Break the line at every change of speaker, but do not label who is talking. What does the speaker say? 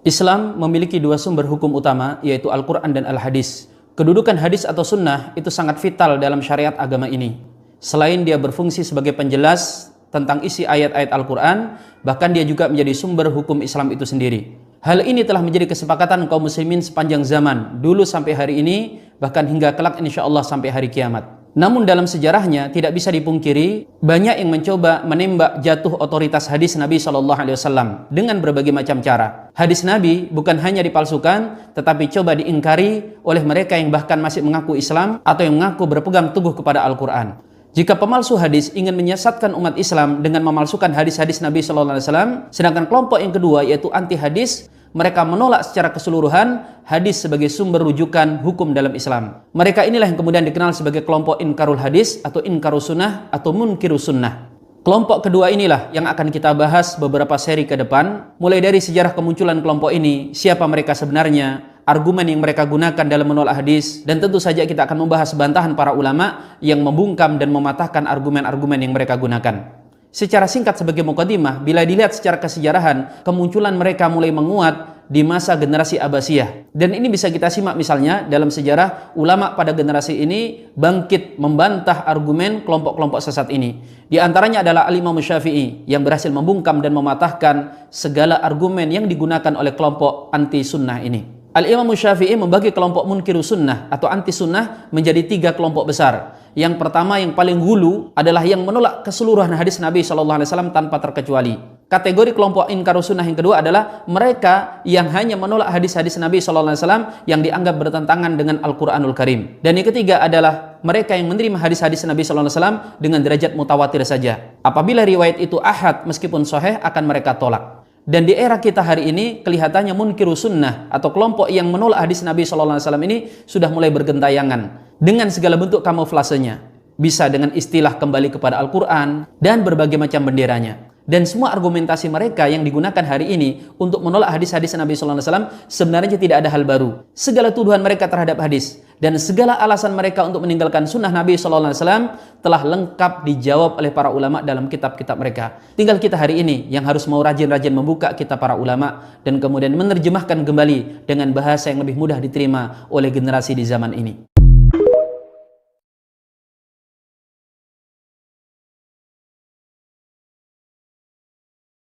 Islam memiliki dua sumber hukum utama, yaitu Al-Quran dan Al-Hadis. Kedudukan hadis atau sunnah itu sangat vital dalam syariat agama ini. Selain dia berfungsi sebagai penjelas tentang isi ayat-ayat Al-Quran, bahkan dia juga menjadi sumber hukum Islam itu sendiri. Hal ini telah menjadi kesepakatan kaum muslimin sepanjang zaman, dulu sampai hari ini, bahkan hingga kelak insya Allah sampai hari kiamat. Namun dalam sejarahnya tidak bisa dipungkiri, banyak yang mencoba menembak jatuh otoritas hadis Nabi SAW dengan berbagai macam cara. Hadis Nabi bukan hanya dipalsukan, tetapi coba diingkari oleh mereka yang bahkan masih mengaku Islam atau yang mengaku berpegang teguh kepada Al-Quran. Jika pemalsu hadis ingin menyesatkan umat Islam dengan memalsukan hadis-hadis Nabi SAW, sedangkan kelompok yang kedua yaitu anti hadis, mereka menolak secara keseluruhan hadis sebagai sumber rujukan hukum dalam Islam. Mereka inilah yang kemudian dikenal sebagai kelompok inkarul hadis atau inkarus sunnah atau munkirus sunnah. Kelompok kedua inilah yang akan kita bahas beberapa seri ke depan, mulai dari sejarah kemunculan kelompok ini, siapa mereka sebenarnya, argumen yang mereka gunakan dalam menolak hadis, dan tentu saja kita akan membahas bantahan para ulama yang membungkam dan mematahkan argumen-argumen yang mereka gunakan. Secara singkat sebagai mukadimah, bila dilihat secara kesejarahan, kemunculan mereka mulai menguat di masa generasi Abbasiyah. Dan ini bisa kita simak misalnya dalam sejarah ulama pada generasi ini bangkit membantah argumen kelompok-kelompok sesat ini. Di antaranya adalah Al-Imam Syafi'i yang berhasil membungkam dan mematahkan segala argumen yang digunakan oleh kelompok anti sunnah ini. Al-Imam Syafi'i membagi kelompok munkirus sunnah atau anti sunnah menjadi 3 kelompok besar. Yang pertama, yang paling hulu adalah yang menolak keseluruhan hadis Nabi SAW tanpa terkecuali. Kategori kelompok inkarus sunnah yang kedua adalah mereka yang hanya menolak hadis-hadis Nabi SAW yang dianggap bertentangan dengan Al-Quranul Karim. Dan yang ketiga adalah mereka yang menerima hadis-hadis Nabi SAW dengan derajat mutawatir saja. Apabila riwayat itu ahad meskipun sahih akan mereka tolak. Dan di era kita hari ini kelihatannya munkirus sunnah atau kelompok yang menolak hadis Nabi SAW ini sudah mulai bergentayangan dengan segala bentuk kamuflasenya. Bisa dengan istilah kembali kepada Al-Quran dan berbagai macam benderanya. Dan semua argumentasi mereka yang digunakan hari ini untuk menolak hadis-hadis Nabi SAW sebenarnya tidak ada hal baru. Segala tuduhan mereka terhadap hadis dan segala alasan mereka untuk meninggalkan sunnah Nabi SAW telah lengkap dijawab oleh para ulama dalam kitab-kitab mereka. Tinggal kita hari ini yang harus mau rajin-rajin membuka kitab para ulama dan kemudian menerjemahkan kembali dengan bahasa yang lebih mudah diterima oleh generasi di zaman ini.